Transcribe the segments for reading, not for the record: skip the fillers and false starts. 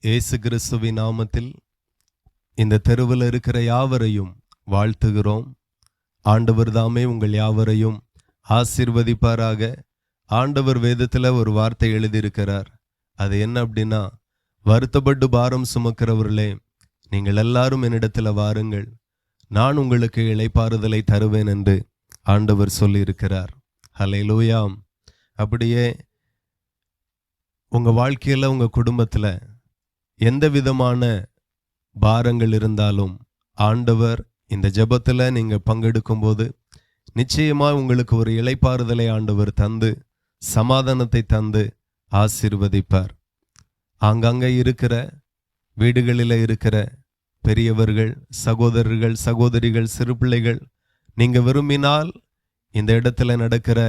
இயேசு கிறிஸ்துவின் நாமத்தில் இந்த தெருவில் இருக்கிற யாவரையும் வாழ்த்துகிறோம். ஆண்டவர் தாமே உங்கள் யாவரையும் ஆசீர்வதிப்பாராக. ஆண்டவர் வேதத்தில் ஒரு வார்த்தை எழுதியிருக்கிறார். அது என்ன அப்படின்னா, வருத்தப்பட்டு பாரம் சுமக்கிறவர்களே, நீங்கள் எல்லாரும் என்னிடத்தில் வாருங்கள், நான் உங்களுக்கு இளைப்பாறுதலை தருவேன் என்று ஆண்டவர் சொல்லியிருக்கிறார். ஹல்லேலூயா. அப்படியே உங்கள் வாழ்க்கையில், உங்கள் குடும்பத்தில் எந்த விதமான பாரங்கள் இருந்தாலும் ஆண்டவர் இந்த ஜெபத்தில் நீங்கள் பங்கெடுக்கும் போது நிச்சயமாக உங்களுக்கு ஒரு இளைப்பாறுதலை ஆண்டவர் தந்து சமாதானத்தை தந்து ஆசீர்வதிப்பார். ஆங்காங்கே இருக்கிற வீடுகளில் இருக்கிற பெரியவர்கள், சகோதரர்கள், சகோதரிகள், சிறு பிள்ளைகள், நீங்கள் விரும்பினால் இந்த இடத்துல நடக்கிற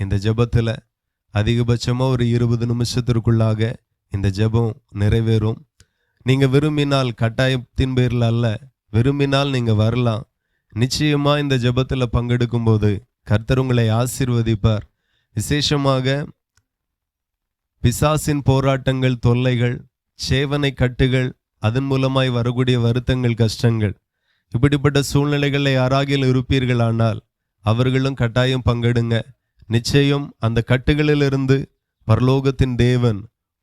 இந்த ஜெபத்தில் அதிகபட்சமாக ஒரு 20 நிமிஷத்திற்குள்ளாக இந்த ஜெபம் நிறைவேறும். நீங்கள் விரும்பினால், கட்டாயத்தின் பேரில் அல்ல, விரும்பினால் நீங்கள் வரலாம். நிச்சயமாக இந்த ஜெபத்தில் பங்கெடுக்கும் போது கர்த்தர் உங்களை ஆசீர்வதிப்பார். விசேஷமாக பிசாசின் போராட்டங்கள், தொல்லைகள், சேவனை கட்டுகள், அதன் மூலமாய் வரக்கூடிய வருத்தங்கள், கஷ்டங்கள், இப்படிப்பட்ட சூழ்நிலைகளை யாராகிலும் இருப்பீர்களானால் அவர்களும் கட்டாயம் பங்கெடுங்க. நிச்சயம் அந்த கட்டுகளிலிருந்து பரலோகத்தின் தேவன்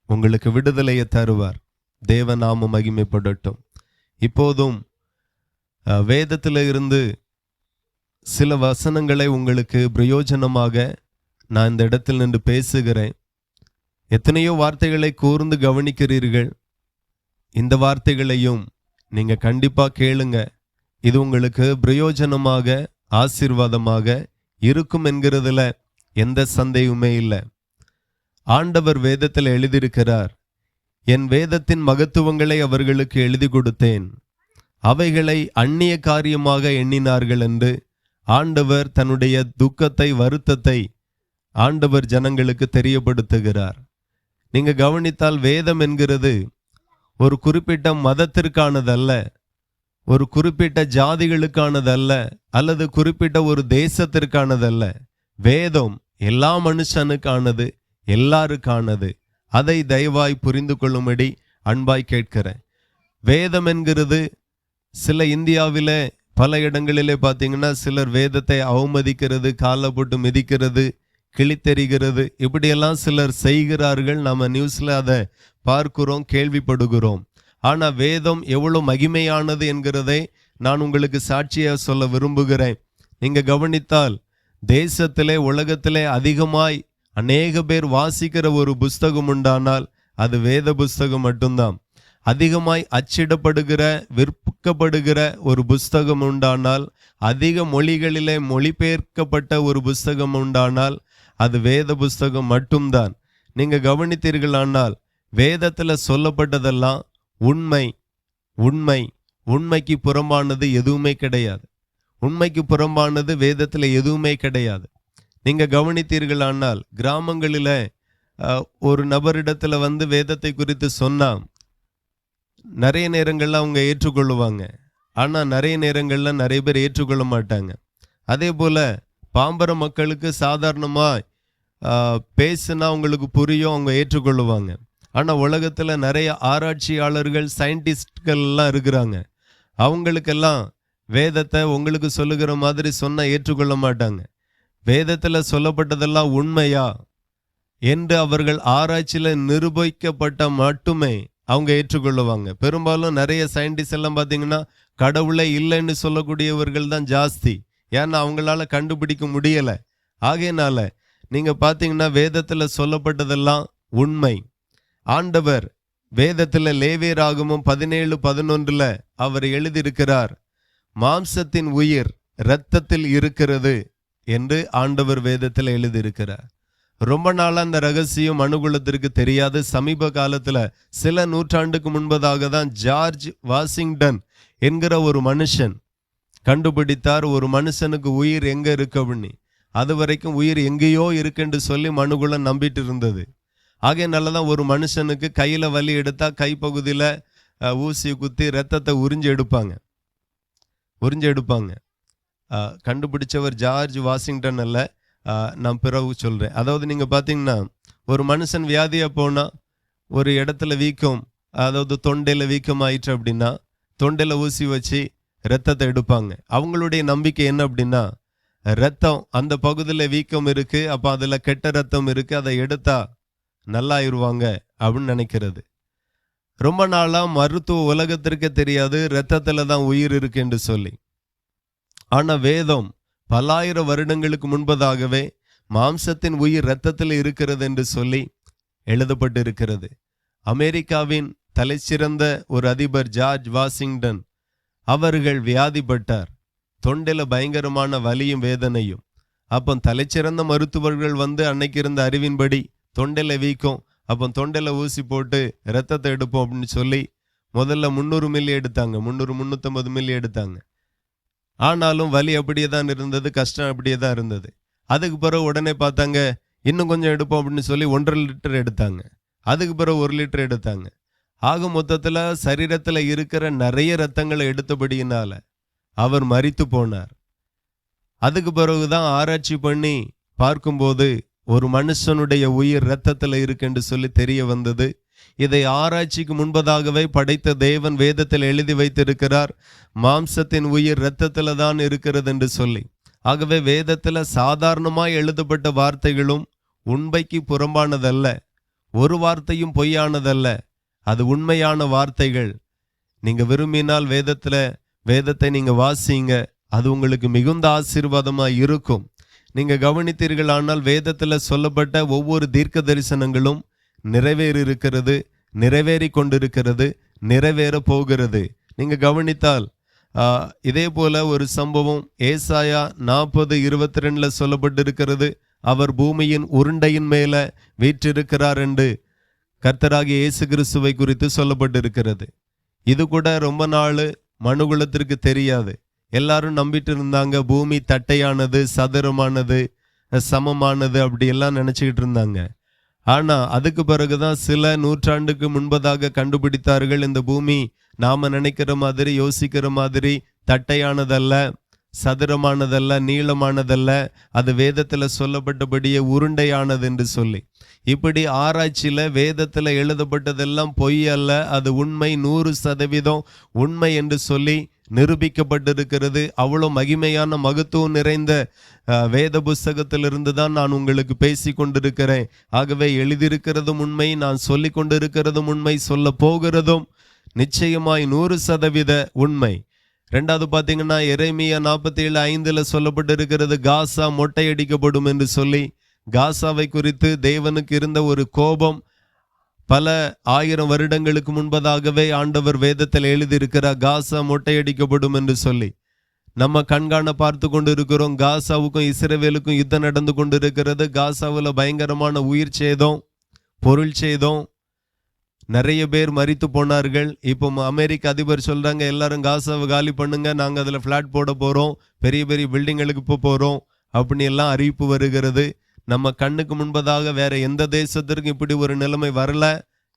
உங்களுக்கு விடுதலையை தருவார். தேவ நாமம் மகிமைப்படட்டும். இப்போதும் வேதத்தில் இருந்து சில வசனங்களை உங்களுக்கு பிரயோஜனமாக நான் இந்த இடத்தில் நின்று பேசுகிறேன். எத்தனையோ வார்த்தைகளை கூர்ந்து கவனிக்கிறீர்கள். இந்த வார்த்தைகளையும் நீங்கள் கண்டிப்பாக கேளுங்க. இது உங்களுக்கு பிரயோஜனமாக, ஆசீர்வாதமாக இருக்கும் என்கிறதுல எந்த சந்தேகமே இல்லை. ஆண்டவர் வேதத்தில் எழுதியிருக்கிறார், என் வேதத்தின் மகத்துவங்களை அவர்களுக்கு எழுதி கொடுத்தேன், அவைகளை அந்நிய காரியமாக எண்ணினார்கள் என்று ஆண்டவர் தன்னுடைய துக்கத்தை, வருத்தத்தை ஆண்டவர் ஜனங்களுக்கு தெரியப்படுத்துகிறார். நீங்க கவனித்தால் வேதம் என்கிறது ஒரு குறிப்பிட்ட மதத்திற்கானதல்ல, ஒரு குறிப்பிட்ட ஜாதிகளுக்கானதல்ல, அல்லது குறிப்பிட்ட ஒரு தேசத்திற்கானதல்ல. வேதம் எல்லா மனுஷனுக்கானது, எல்லாருக்கானது. அதை தயவாய் புரிந்து கொள்ளும்படி அன்பாய் கேட்கிறேன். வேதம் என்கிறது சில இந்தியாவில் பல இடங்களிலே பார்த்தீங்கன்னா சிலர் வேதத்தை அவமதிக்கிறது, காலை போட்டு மிதிக்கிறது, கிழித்தெறிகிறது, இப்படியெல்லாம் சிலர் செய்கிறார்கள். நம்ம நியூஸில் அதை பார்க்கிறோம், கேள்விப்படுகிறோம். ஆனால் வேதம் எவ்வளோ மகிமையானது என்கிறதை நான் உங்களுக்கு சாட்சியாக சொல்ல விரும்புகிறேன். நீங்கள் கவனித்தால் தேசத்திலே, உலகத்திலே அதிகமாய் அநேக பேர் வாசிக்கிற ஒரு புஸ்தகம் உண்டானால் அது வேத புஸ்தகம் மட்டும்தான். அதிகமாய் அச்சிடப்படுகிற, விற்கப்படுகிற ஒரு புஸ்தகம் உண்டானால், அதிக மொழிகளிலே மொழிபெயர்க்கப்பட்ட ஒரு புஸ்தகம் உண்டானால் அது வேத புஸ்தகம் மட்டும்தான். நீங்க கவனித்தீர்களானால் வேதத்தில் சொல்லப்பட்டதெல்லாம் உண்மை. உண்மை உண்மைக்கு புறம்பானது எதுவுமே கிடையாது. உண்மைக்கு புறம்பானது வேதத்தில் எதுவுமே கிடையாது. நீங்க கவனித்தீர்களானால் கிராமங்களில் ஒரு நபரிடத்துல வந்து வேதத்தை குறித்து சொன்னா நிறைய நேரங்கள்ல அவங்க ஏற்றுக்கொள்ளுவாங்க. ஆனா நிறைய நேரங்கள்ல நிறைய பேர் ஏற்றுக்கொள்ள மாட்டாங்க. அதே போல பாம்பர மக்களுக்கு சாதாரணமா பேசுனா அவங்களுக்கு புரியும், அவங்க ஏற்றுக்கொள்ளுவாங்க. ஆனா உலகத்துல நிறைய ஆராய்ச்சியாளர்கள், சயின்டிஸ்ட்கள் எல்லாம் இருக்கிறாங்க. அவங்களுக்கெல்லாம் வேதத்தை உங்களுக்கு சொல்லுகிற மாதிரி சொன்னா ஏற்றுக்கொள்ள மாட்டாங்க. வேதத்தில் சொல்லப்பட்டதெல்லாம் உண்மையா என்று அவர்கள் ஆராய்ச்சியில் நிரூபிக்கப்பட்ட மட்டுமே அவங்க ஏற்றுக்கொள்ளுவாங்க. பெரும்பாலும் நிறைய சயின்டிஸ்ட் எல்லாம் பார்த்தீங்கன்னா கடவுளை இல்லைன்னு சொல்லக்கூடியவர்கள் தான் ஜாஸ்தி. ஏன்னா அவங்களால கண்டுபிடிக்க முடியலை. ஆகையினால நீங்கள் பார்த்தீங்கன்னா வேதத்தில் சொல்லப்பட்டதெல்லாம் உண்மை. ஆண்டவர் வேதத்தில் லேவியராகமம் 17:11 அவர் எழுதியிருக்கிறார், மாம்சத்தின் உயிர் இரத்தத்தில் இருக்கிறது என்று ஆண்டவர் வேதத்தில் எழுதியிருக்கிறார். ரொம்ப நாளா அந்த ரகசியம் மனுகுலத்திற்கு தெரியாது. சமீப காலத்துல சில நூற்றாண்டுக்கு முன்பதாக தான் ஜார்ஜ் வாஷிங்டன் என்கிற ஒரு மனுஷன் கண்டுபிடித்தார், ஒரு மனுஷனுக்கு உயிர் எங்க இருக்கு அப்படின்னு. அது வரைக்கும் உயிர் எங்கேயோ இருக்குன்னு சொல்லி மனுகுலம் நம்பிட்டு இருந்தது. ஆகையினாலதான் ஒரு மனுஷனுக்கு கையில வலி எடுத்தா கைப்பகுதியில ஊசி குத்தி ரத்தத்தை உறிஞ்சு எடுப்பாங்க. கண்டுபிடிச்சவர் ஜார்ஜ் வாஷிங்டன் அல்ல, நான் பிறகு சொல்கிறேன். அதாவது நீங்கள் பார்த்தீங்கன்னா ஒரு மனுஷன் வியாதியாக போனால் ஒரு இடத்துல வீக்கம், அதாவது தொண்டையில் வீக்கமாயிற்று அப்படின்னா தொண்டையில் ஊசி வச்சு இரத்தத்தை எடுப்பாங்க. அவங்களுடைய நம்பிக்கை என்ன அப்படின்னா, இரத்தம் அந்த பகுதியில் வீக்கம் இருக்கு, அப்போ அதில் கெட்ட ரத்தம் இருக்கு, அதை எடுத்தா நல்லாயிருவாங்க அப்படின்னு நினைக்கிறது. ரொம்ப நாளாக மருத்துவ உலகத்திற்கு தெரியாது இரத்தத்தில் தான் உயிர் இருக்கு என்று சொல்லி. ஆனால் வேதம் பல்லாயிரம் வருடங்களுக்கு முன்பதாகவே மாம்சத்தின் உயிர் இரத்தத்தில் இருக்கிறது என்று சொல்லி எழுதப்பட்டு இருக்கிறது. அமெரிக்காவின் தலைச்சிறந்த ஒரு அதிபர் ஜார்ஜ் வாஷிங்டன் அவர்கள் வியாதிப்பட்டார். தொண்டையில் பயங்கரமான வலியும் வேதனையும். அப்போ தலைச்சிறந்த மருத்துவர்கள் வந்து அன்னைக்கு இருந்த அறிவின்படி தொண்டையில் வீக்கம், அப்போ தொண்டையில் ஊசி போட்டு இரத்தத்தை எடுப்போம் அப்படின்னு சொல்லி முதல்ல 300 மில்லி எடுத்தாங்க, 350 மில்லி எடுத்தாங்க. ஆனாலும் வலி அப்படியே தான் இருந்தது, கஷ்டம் அப்படியே தான் இருந்தது. அதுக்கு பிறகு உடனே பார்த்தாங்க, இன்னும் கொஞ்சம் எடுப்போம் அப்படின்னு சொல்லி 1.5 லிட்டர் எடுத்தாங்க. அதுக்கு பிறகு 1 லிட்டர் எடுத்தாங்க. ஆக மொத்தத்தில் சரீரத்தில் இருக்கிற நிறைய இரத்தங்களை எடுத்தபடியினால அவர் மரித்து போனார். அதுக்கு பிறகுதான் ஆராய்ச்சி பண்ணி பார்க்கும்போது ஒரு மனுஷனுடைய உயிர் இரத்தத்தில் இருக்குன்னு சொல்லி தெரிய வந்தது. இதை ஆராய்ச்சிக்கு முன்பதாகவே படைத்த தேவன் வேதத்தில் எழுதி வைத்திருக்கிறார், மாம்சத்தின் உயிர் இரத்தத்தில் தான் இருக்கிறது என்று சொல்லி. ஆகவே வேதத்தில் சாதாரணமாய் எழுதப்பட்ட வார்த்தைகளும் உண்மைக்கு புறம்பானதல்ல, ஒரு வார்த்தையும் பொய்யானதல்ல, அது உண்மையான வார்த்தைகள். நீங்க விரும்பினால் வேதத்தை நீங்க வாசிங்க, அது உங்களுக்கு மிகுந்த ஆசீர்வாதமாக இருக்கும். நீங்க கவனித்தீர்கள் ஆனால் வேதத்தில் சொல்லப்பட்ட ஒவ்வொரு தீர்க்க தரிசனங்களும் நிறைவேறி இருக்கிறது, நிறைவேறி கொண்டிருக்கிறது, நிறைவேற போகிறது. நீங்க கவனித்தால் இதே போல ஒரு சம்பவம் ஏசாயா 40:22 சொல்லப்பட்டிருக்கிறது. அவர் பூமியின் உருண்டையின் மேல வீற்றிருக்கிறார் என்று கர்த்தராகிய இயேசு கிறிஸ்துவை குறித்து சொல்லப்பட்டிருக்கிறது. இது கூட ரொம்ப நாள் மனுகுலத்திற்கு தெரியாது. எல்லாரும் நம்பிட்டு இருந்தாங்க பூமி தட்டையானது, சதுரமானது, சமமானது, அப்படி எல்லாம் நினைச்சுக்கிட்டு இருந்தாங்க. ஆனா அதுக்கு பிறகுதான் சில நூற்றாண்டுக்கு முன்பதாக கண்டுபிடித்தார்கள், இந்த பூமி நாம நினைக்கிற மாதிரி யோசிக்கிற மாதிரி தட்டையானதல்ல, சதுரமானதல்ல, நீளமானதல்ல, அது வேதத்துல சொல்லப்பட்டபடியே உருண்டையானது என்று சொல்லி. இப்படி ஆராய்ச்சியில வேதத்துல எழுதப்பட்டதெல்லாம் பொய் அல்ல, அது உண்மை, 100% உண்மை என்று சொல்லி நிரூபிக்கப்பட்டிருக்கிறது. அவ்வளோ மகிமையான மகத்துவம் நிறைந்த வேத புஸ்தகத்திலிருந்து தான் நான் உங்களுக்கு பேசி கொண்டிருக்கிறேன். ஆகவே எழுதியிருக்கிறதும் உண்மை, நான் சொல்லி கொண்டிருக்கிறதும் உண்மை, சொல்ல போகிறதும் நிச்சயமாய் 100% உண்மை. ரெண்டாவது பார்த்தீங்கன்னா எரேமியா 47:5 சொல்லப்பட்டிருக்கிறது, காசா மொட்டையடிக்கப்படும் என்று சொல்லி. காசாவை குறித்து தேவனுக்கு இருந்த ஒரு கோபம் பல 1000 வருடங்களுக்கு முன்பதாகவே ஆண்டவர் வேதத்தில் எழுதியிருக்கிறார், காசா மொட்டையடிக்கப்படும் என்று சொல்லி. நம்ம கண்காண பார்த்து கொண்டு இருக்கிறோம். காசாவுக்கும் இஸ்ரவேலுக்கும் யுத்தம் நடந்து கொண்டு இருக்கிறது. காசாவில் பயங்கரமான உயிர் சேதம், பொருள் சேதம், நிறைய பேர் மரித்து போனார்கள். இப்போ அமெரிக்க அதிபர் சொல்றாங்க, எல்லாரும் காசாவை காலி பண்ணுங்க, நாங்கள் அதில் ஃப்ளாட் போட போறோம், பெரிய பெரிய பில்டிங்களுக்கு போறோம் அப்படின்னு எல்லாம் அறிவிப்பு வருகிறது. நம்ம கண்ணுக்கு முன்பதாக வேற எந்த தேசத்திற்கும் இப்படி ஒரு நிலைமை வரல,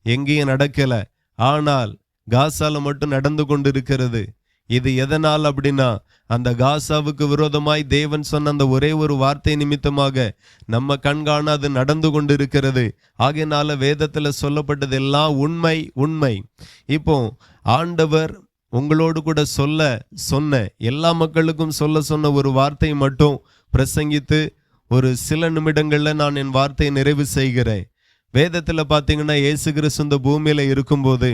எங்கேயும் நடக்கல. ஆனால் காசால மட்டும் நடந்து கொண்டு இருக்கிறது. இது எதனால் அப்படின்னா, அந்த காசாவுக்கு விரோதமாய் தேவன் சொன்ன அந்த ஒரே ஒரு வார்த்தை நிமித்தமாக நம்ம கண்காண அது நடந்து கொண்டு இருக்கிறது. ஆகையினால வேதத்துல சொல்லப்பட்டது எல்லாம் உண்மை உண்மை. இப்போ ஆண்டவர் உங்களோடு கூட சொன்ன எல்லா மக்களுக்கும் சொன்ன ஒரு வார்த்தை மட்டும் பிரசங்கித்து ஒரு சில நிமிடங்கள்ல நான் என் வார்த்தையை நிறைவு செய்கிறேன். வேதத்துல பாத்தீங்கன்னா இயேசு கிறிஸ்து இந்த பூமியில இருக்கும்போது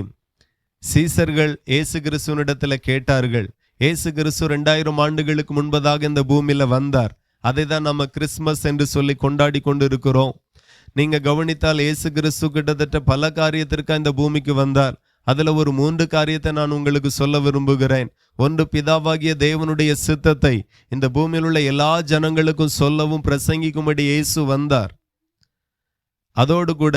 சீசர்கள் இயேசு கிறிஸ்துவனிடத்துல கேட்டார்கள். இயேசு கிறிஸ்து 2000 ஆண்டுகளுக்கு முன்பதாக இந்த பூமியில வந்தார். அதை தான் நம்ம கிறிஸ்மஸ் என்று சொல்லி கொண்டாடி கொண்டு இருக்கிறோம். நீங்க கவனித்தால் இயேசு கிறிஸ்து கிட்டத்தட்ட பல காரியத்திற்கு இந்த பூமிக்கு வந்தார். அதுல ஒரு 3 காரியத்தை நான் உங்களுக்கு சொல்ல விரும்புகிறேன். ஒன்று, பிதாவாகிய தேவனுடைய சித்தத்தை இந்த பூமியில் உள்ள எல்லா ஜனங்களுக்கும் சொல்லவும் பிரசங்கிக்கும்படி இயேசு வந்தார். அதோடு கூட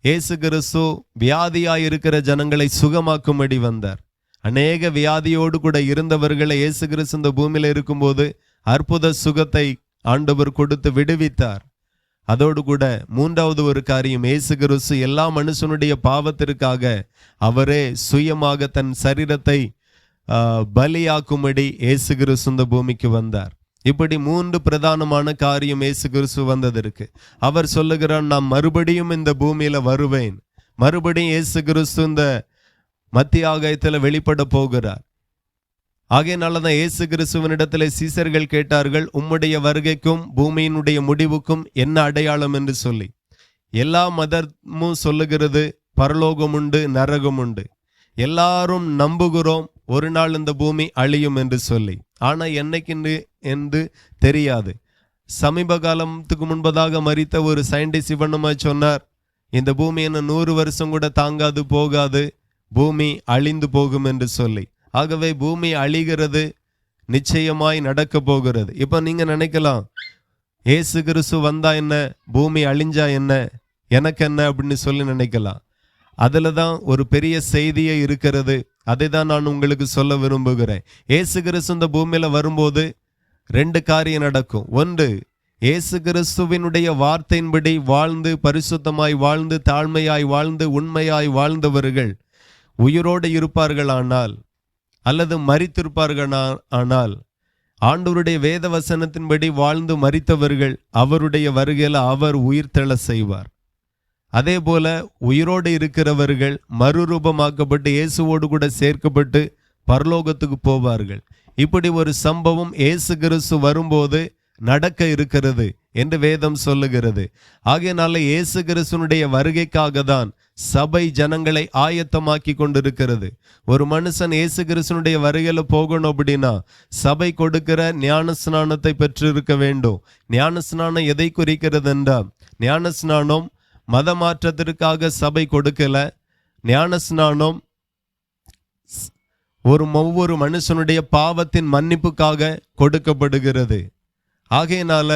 இயேசு கிறிஸ்து வியாதியாய் இருக்கிற ஜனங்களை சுகமாக்கும்படி வந்தார். அநேக வியாதியோடு கூட இருந்தவர்களை இயேசு கிறிஸ்து இந்த பூமியில இருக்கும்போது அற்புத சுகத்தை ஆண்டவர் கொடுத்து விடுவித்தார். அதோடு கூட 3வது ஒரு காரியம், இயேசு கிறிஸ்து எல்லா மனுஷனுடைய பாவத்திற்காக அவரே சுயமாக தன் சரீரத்தை பலியாக்கும்படி இயேசு கிறிஸ்து இந்த பூமிக்கு வந்தார். இப்படி 3 பிரதானமான காரியம் இயேசு கிறிஸ்து வந்ததற்கு. அவர் சொல்லுகிறார், நான் மறுபடியும் இந்த பூமியில வருவேன். மறுபடியும் இயேசு கிறிஸ்து இந்த மத்திய ஆகாயத்தில் வெளிப்பட போகிறார். ஆகையினாலதான் இயேசு கிறிஸ்துவனிடத்தில் சீசர்கள் கேட்டார்கள், உம்முடைய வருகைக்கும் பூமியினுடைய முடிவுக்கும் என்ன அடையாளம் என்று சொல்லி. எல்லா மதமும் சொல்லுகிறது பரலோகம் உண்டு, நரகம் உண்டு. எல்லாரும் நம்புகிறோம் ஒரு நாள் இந்த பூமி அழியும் என்று சொல்லி. ஆனா என்னைக்கு என்று தெரியாது. சமீப காலத்துக்கு முன்பதாக மரித்த ஒரு சயின்டிஸ்ட் இவனுமாய் சொன்னார், இந்த பூமி என்ன 100 வருஷம் கூட தாங்காது, போகாது, பூமி அழிந்து போகும் என்று சொல்லி. ஆகவே பூமி அழிகிறது, நிச்சயமாய் நடக்க போகிறது. இப்ப நீங்க நினைக்கலாம், ஏசு கிறிஸ்து வந்தா என்ன, பூமி அழிஞ்சா என்ன, எனக்கு என்ன அப்படின்னு சொல்லி நினைக்கலாம். அதுல தான் ஒரு பெரிய செய்தியே இருக்கிறது. அதை தான் நான் உங்களுக்கு சொல்ல விரும்புகிறேன். ஏசு கிறிஸ்து இந்த பூமியில வரும்போது 2 காரியம் நடக்கும். ஒன்று, ஏசு கிறிஸ்துவினுடைய வார்த்தையின்படி வாழ்ந்து, பரிசுத்தமாய் வாழ்ந்து, தாழ்மையாய் வாழ்ந்து, உண்மையாய் வாழ்ந்தவர்கள் உயிரோடு இருப்பார்களானால் அல்லது மரித்திருப்பார்கள் ஆண்டவருடைய வேத வசனத்தின்படி வாழ்ந்து மரித்தவர்கள் அவருடைய வருகையில் அவர் உயிர்த்தெழ செய்வார். அதே போல உயிரோடு இருக்கிறவர்கள் மறுரூபமாக்கப்பட்டு இயேசுவோடு கூட சேர்க்கப்பட்டு பரலோகத்துக்கு போவார்கள். இப்படி ஒரு சம்பவம் இயேசு கிறிஸ்து வரும்போது நடக்க இருக்கிறது என்று வேதம் சொல்லுகிறது. ஆகையினால இயேசு கிறிஸ்துனுடைய வருகைக்காக தான் சபை ஜனங்களை ஆயத்தமாக்கி கொண்டிருக்கிறது. ஒரு மனுஷன் இயேசு கிறிஸ்துனுடைய வருகையில போகணும் அப்படின்னா சபை கொடுக்கிற ஞானஸ்நானத்தை பெற்றிருக்க வேண்டும். ஞானஸ்நானம் எதை குறிக்கிறது என்றால், ஞானஸ்நானம் மத மாற்றத்திற்காக சபை கொடுக்கல. ஞானஸ்நானம் ஒவ்வொரு மனுஷனுடைய பாவத்தின் மன்னிப்புக்காக கொடுக்கப்படுகிறது. ஆகையினால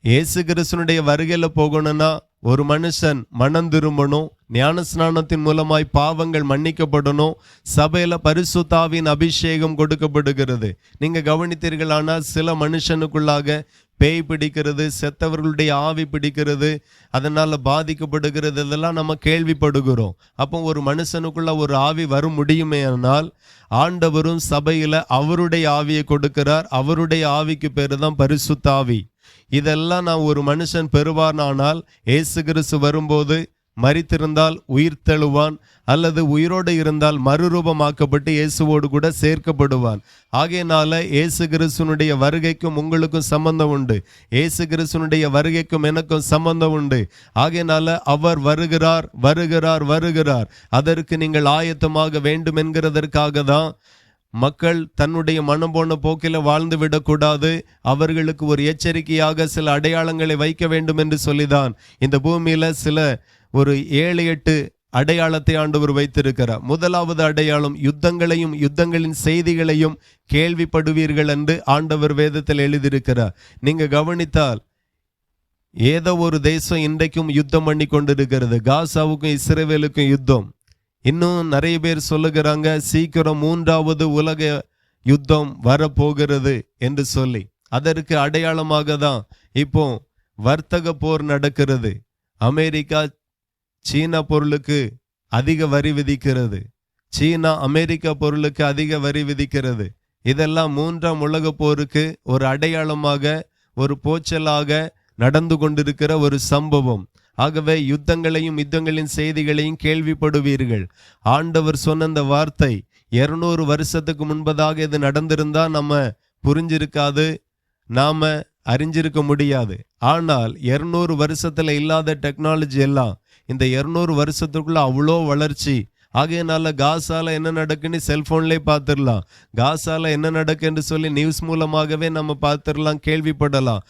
இயேசு கிறிஸ்துனுடைய வருகையில போகணும்னா ஒரு மனுஷன் மனம் திரும்பணும், ஞானஸ்நானத்தின் மூலமாய் பாவங்கள் மன்னிக்கப்படணும், சபையில பரிசுத்த ஆவியின் அபிஷேகம் கொடுக்கப்படுகிறது. நீங்க கவனித்தீர்களானால் சில மனுஷனுக்குள்ளாக பேய் பிடிக்கிறது, செத்தவர்களுடைய ஆவி பிடிக்கிறது, அதனால பாதிக்கப்படுகிறது, இதெல்லாம் நம்ம கேள்விப்படுகிறோம். அப்போ ஒரு மனுஷனுக்குள்ள ஒரு ஆவி வர முடியுமே ஆனால் ஆண்டவரும் சபையில அவருடைய ஆவியை கொடுக்கிறார். அவருடைய ஆவிக்கு பேரு தான் பரிசுத்த ஆவி. இதெல்லாம் நான் ஒரு மனுஷன் பெறுவானானால் இயேசு கிறிஸ்து வரும்போது மரித்திருந்தால் உயிர் தெழுவான், அல்லது உயிரோடு இருந்தால் மறுரூபமாக்கப்பட்டு இயேசுவோடு கூட சேர்க்கப்படுவான். ஆகையினால இயேசு கிறிஸ்துனுடைய வருகைக்கும் உங்களுக்கும் சம்பந்தம் உண்டு. இயேசு கிறிஸ்துனுடைய வருகைக்கும் எனக்கும் சம்பந்தம் உண்டு. ஆகையினால அவர் வருகிறார் வருகிறார் வருகிறார். அதற்கு நீங்கள் ஆயத்தமாக வேண்டும் என்கிறதற்காக தான் மக்கள் தன்னுடைய மனம் போன போக்கில வாழ்ந்து விடக்கூடாது, அவர்களுக்கு ஒரு எச்சரிக்கையாக சில அடையாளங்களை வைக்க வேண்டும் என்று சொல்லிதான் இந்த பூமியில ஒரு 7-8 அடையாளத்தை ஆண்டவர் வைத்திருக்கிறார். முதலாவது அடையாளம், யுத்தங்களையும் யுத்தங்களின் செய்திகளையும் கேள்விப்படுவீர்கள் என்று ஆண்டவர் வேதத்தில் எழுதியிருக்கிறார். நீங்க கவனித்தால் ஏதோ ஒரு தேசம் இன்றைக்கும் யுத்தம் பண்ணி கொண்டிருக்கிறது. காசாவுக்கும் இஸ்ரவேலுக்கும் யுத்தம். இன்னும் நிறைய பேர் சொல்லுகிறாங்க சீக்கிரம் 3வது உலக யுத்தம் வரப்போகிறது என்று சொல்லி. அதற்கு அடையாளமாக தான் இப்போ வர்த்தக போர் நடக்கிறது. அமெரிக்கா சீனா பொருளுக்கு அதிக வரி விதிக்கிறது, சீனா அமெரிக்கா பொருளுக்கு அதிக வரி விதிக்கிறது. இதெல்லாம் 3ஆம் உலக போருக்கு ஒரு அடையாளமாக, ஒரு போச்சலாக நடந்து கொண்டிருக்கிற ஒரு சம்பவம். ஆகவே யுத்தங்களையும் யுத்தங்களின் செய்திகளையும் கேள்விப்படுவீர்கள். ஆண்டவர் சொன்ன அந்த வார்த்தை 200 வருஷத்துக்கு முன்பதாக இது நடந்திருந்தா நம்ம புரிஞ்சிருக்காது, நாம அறிஞ்சிருக்க முடியாது. ஆனால் 200 வருஷத்துல இல்லாத டெக்னாலஜி எல்லாம் இந்த 200 வருஷத்துக்குள்ள அவ்வளோ வளர்ச்சி. ஆகையினால காசால என்ன நடக்குன்னு செல்போன்லேயே பார்த்துடலாம். காசால என்ன நடக்குன்னு சொல்லி நியூஸ் மூலமாகவே நம்ம பார்த்துடலாம், கேள்விப்படலாம்.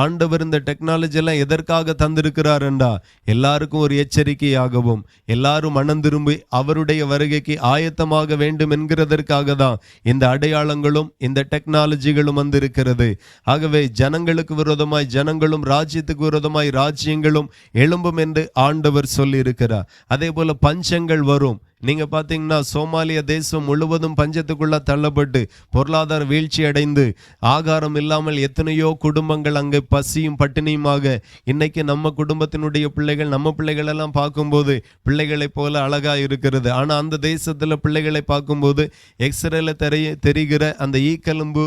ஆண்டவர் இந்த டெக்னாலஜி எல்லாம் எதற்காக தந்திருக்கிறார் என்றா எல்லாருக்கும் ஒரு எச்சரிக்கையாகவும் எல்லாரும் மனம் திரும்பி அவருடைய வருகைக்கு ஆயத்தமாக வேண்டும் என்கிறதற்காக தான் இந்த அடையாளங்களும் இந்த டெக்னாலஜிகளும் வந்திருக்கிறது. ஆகவே ஜனங்களுக்கு விரோதமாய் ஜனங்களும் ராஜ்யத்துக்கு விரோதமாய் ராஜ்யங்களும் எழும்பும் என்று ஆண்டவர் சொல்லி இருக்கிறார். அதே போல பஞ்சங்கள் வரும். நீங்க பாத்தீங்கன்னா சோமாலியா தேசம் முழுவதும் பஞ்சத்துக்குள்ள தள்ளப்பட்டு பொருளாதார வீழ்ச்சி அடைந்து ஆகாரம் இல்லாமல் எத்தனையோ குடும்பங்கள் அங்கே பசியும் பட்டினியுமாக. இன்னைக்கு நம்ம குடும்பத்தினுடைய பிள்ளைகள், நம்ம பிள்ளைகள் எல்லாம் பார்க்கும்போது பிள்ளைகளை போல அழகா இருக்கிறது. ஆனா அந்த தேசத்துல பிள்ளைகளை பார்க்கும்போது எக்ஸ்ரேல தெரிகிற அந்த ஈக்கெலும்பு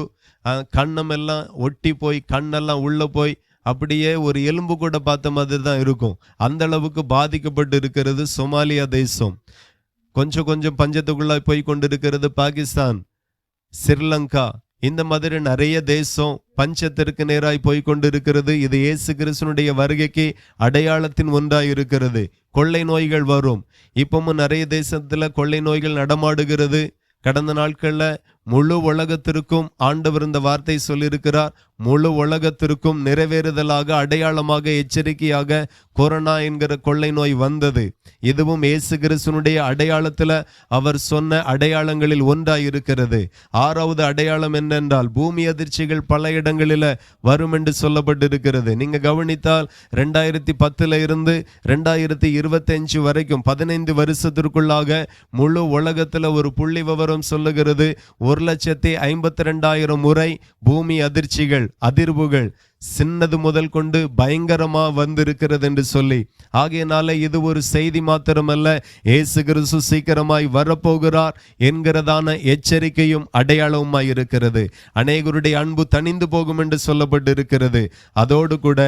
கண்ணமெல்லாம் ஒட்டி போய் கண்ணெல்லாம் உள்ள போய் அப்படியே ஒரு எலும்பு கூட பார்த்த மாதிரி தான் இருக்கும். அந்த அளவுக்கு பாதிக்கப்பட்டு இருக்கிறது சோமாலியா தேசம். கொஞ்சம் கொஞ்சம் பஞ்சத்துக்குள்ளாய் போய் கொண்டிருக்கிறது. பாகிஸ்தான், ஸ்ரீலங்கா, இந்த மாதிரி நிறைய தேசம் பஞ்சத்திற்கு நேராய் போய் கொண்டிருக்கிறது. இது இயேசு கிறிஸ்துனுடைய வருகைக்கு அடையாளத்தின் ஒன்றாய் இருக்கிறது. கொள்ளை நோய்கள் வரும். இப்பவும் நிறைய தேசத்துல கொள்ளை நோய்கள் நடமாடுகிறது. கடந்த நாட்கள்ல முழு உலகத்திற்கும் ஆண்டவர் இந்த வார்த்தை சொல்லியிருக்கிறார். முழு உலகத்திற்கும் நிறைவேறுதலாக, அடையாளமாக, எச்சரிக்கையாக கொரோனா என்கிற கொள்ளை நோய் வந்தது. இதுவும் இயேசு கிறிஸ்துனுடைய அடையாளத்துல அவர் சொன்ன அடையாளங்களில் ஒன்றாய் இருக்கிறது. 6வது அடையாளம் என்னென்றால், பூமி அதிர்ச்சிகள் பல இடங்களில வரும் என்று சொல்லப்பட்டிருக்கிறது. நீங்க கவனித்தால் 2010 இருந்து 2025 வரைக்கும் 15 வருஷத்திற்குள்ளாக முழு உலகத்துல ஒரு புள்ளி விவரம் சொல்லுகிறது, 1,52,000 முறை பூமி அதிர்ச்சிகள், அதிர்வுகள் சின்னது முதல் கொண்டு பயங்கரமா வந்திருக்கிறது என்று சொல்லி. ஆகையினால இது ஒரு செய்தி மாத்திரமல்ல, இயேசு கிறிஸ்து சீக்கிரமாய் வரப்போகிறார் என்கிறதான எச்சரிக்கையும் அடையாளவுமாய் இருக்கிறது. அநேகருடைய அன்பு தணிந்து போகும் என்று சொல்லப்பட்டிருக்கிறது. அதோடு கூட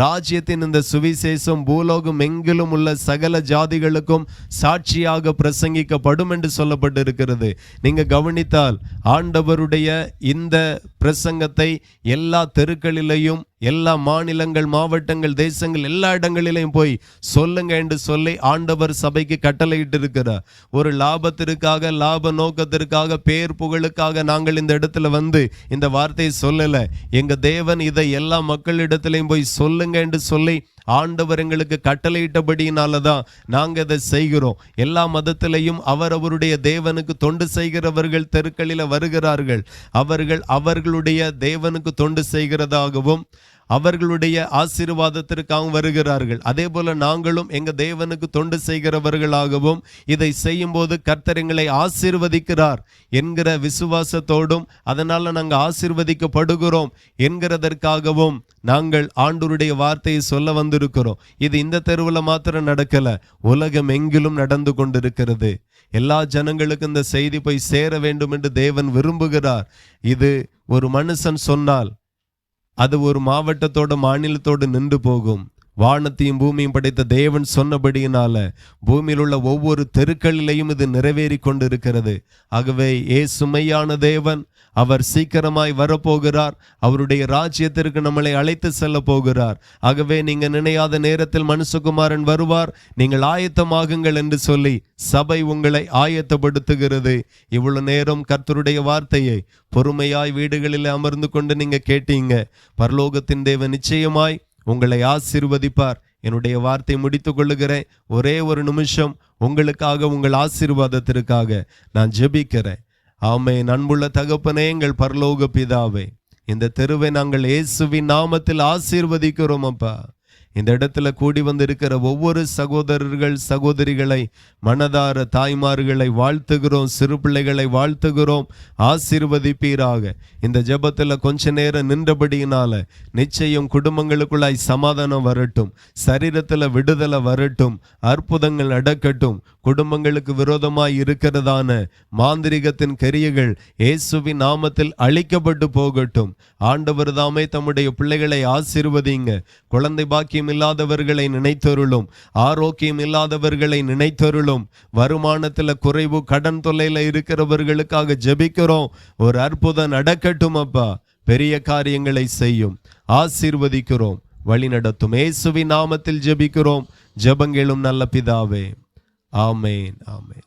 ராஜ்யத்தின் இந்த சுவிசேஷம் பூலோகம் எங்கிலும் உள்ள சகல ஜாதிகளுக்கும் சாட்சியாக பிரசங்கிக்கப்படும் என்று சொல்லப்பட்டிருக்கிறது. நீங்க கவனித்தால் ஆண்டவருடைய இந்த பிரசங்கத்தை எல்லா தெருக்களிலேயும், எல்லா மாநிலங்கள், மாவட்டங்கள், தேசங்கள், எல்லா இடங்களிலையும் போய் சொல்லுங்க என்று சொல்லி ஆண்டவர் சபைக்கு கட்டளையிட்டு இருக்கிறார். ஒரு லாபத்திற்காக, லாப நோக்கத்திற்காக, பேர் புகழுக்காக நாங்கள் இந்த இடத்துல வந்து இந்த வார்த்தையை சொல்லல. எங்க தேவன் இதை எல்லா மக்களிடத்திலையும் போய் சொல்லுங்க என்று சொல்லி ஆண்டவர் எங்களுக்கு கட்டளையிட்டபடியினாலதான் நாங்க இதை செய்கிறோம். எல்லா மதத்திலையும் அவரவருடைய தேவனுக்கு தொண்டு செய்கிறவர்கள் தெருக்களில வருகிறார்கள். அவர்கள் அவர்களுடைய தேவனுக்கு தொண்டு செய்கிறதாகவும் அவர்களுடைய ஆசீர்வாதத்திற்காகவும் வருகிறார்கள். அதே போல நாங்களும் எங்க தேவனுக்கு தொண்டு செய்கிறவர்களாகவும் இதை செய்யும் போது கர்த்தர் எங்களை ஆசீர்வதிக்கிறார் என்கிற விசுவாசத்தோடும், அதனால நாங்கள் ஆசீர்வதிக்கப்படுகிறோம் என்கிறதற்காகவும் நாங்கள் ஆண்டவருடைய வார்த்தையை சொல்ல வந்திருக்கிறோம். இது இந்த தெருவில் மாத்திரம் நடக்கல, உலகம் எங்கிலும் நடந்து கொண்டிருக்கிறது. எல்லா ஜனங்களுக்கும் இந்த செய்தி போய் சேர வேண்டும் என்று தேவன் விரும்புகிறார். இது ஒரு மனுஷன் சொன்னால் அது ஒரு மாவட்டத்தோட, மாநிலத்தோடு நின்று போகும். வானத்தையும் பூமியும் படைத்த தேவன் சொன்னபடியினால பூமியில் உள்ள ஒவ்வொரு தெருக்களிலையும் இது நிறைவேறி கொண்டிருக்கிறது. ஆகவே இயேசுமையான தேவன், அவர் சீக்கிரமாய் வரப்போகிறார். அவருடைய ராஜ்யத்திற்கு நம்மளை அழைத்து செல்ல போகிறார். ஆகவே நீங்க நினையாத நேரத்தில் மனுஷகுமாரன் வருவார், நீங்கள் ஆயத்தமாகுங்கள் என்று சொல்லி சபை உங்களை ஆயத்தப்படுத்துகிறது. இவ்வளவு நேரம் கர்த்தருடைய வார்த்தையை பொறுமையாய் வீடுகளில் அமர்ந்து கொண்டு நீங்க கேட்டீங்க. பரலோகத்தின் தேவன் நிச்சயமாய் உங்களை ஆசீர்வதிப்பார். என்னுடைய வார்த்தை முடித்துக் கொள்ளுகிறேன். ஒரே ஒரு நிமிஷம் உங்களுக்காக, உங்கள் ஆசீர்வாதத்திற்காக நான் ஜெபிக்கிறேன். ஆமென். அன்புள்ள தகப்பனே, எங்கள் பரலோக பிதாவே, இந்த தெருவை நாங்கள் இயேசுவின் நாமத்தில் ஆசீர்வதிக்கிறோம் அப்பா. இந்த இடத்துல கூடி வந்திருக்கிற ஒவ்வொரு சகோதரர்கள், சகோதரிகளை, மனதார தாய்மார்களை வாழ்த்துகிறோம், சிறு பிள்ளைகளை வாழ்த்துகிறோம். ஆசீர்வதிப்பீராக. இந்த ஜெபத்துல கொஞ்ச நேரம் நின்றபடியினால நிச்சயம் குடும்பங்களுக்குள்ளாய் சமாதானம் வரட்டும், சரீரத்துல விடுதலை வரட்டும், அற்புதங்கள் நடக்கட்டும். குடும்பங்களுக்கு விரோதமாய் இருக்கிறதான மாந்திரிகத்தின் கிரியைகள் இயேசுவின் நாமத்தில் அழிக்கப்பட்டு போகட்டும். ஆண்டவர் தாமே தம்முடைய பிள்ளைகளை ஆசீர்வதிங்க. குழந்தை பாக்கியம் இல்லாதவர்களை நினைத்தருளும், ஆரோக்கியம் இல்லாதவர்களை நினைத்தருளும். வருமானத்துல குறைவு, கடன் தொல்லையில இருக்கிறவர்களுக்காக ஜெபிக்கிறோம். ஒரு அற்புதம் நடக்கட்டும் அப்பா. பெரிய காரியங்களை செய்யும். ஆசீர்வதிக்கிறோம், வழி நடத்தும். இயேசுவின் நாமத்தில் ஜெபிக்கிறோம். ஜெபங்களும் நல்ல பிதாவே. ஆமென், ஆமென்.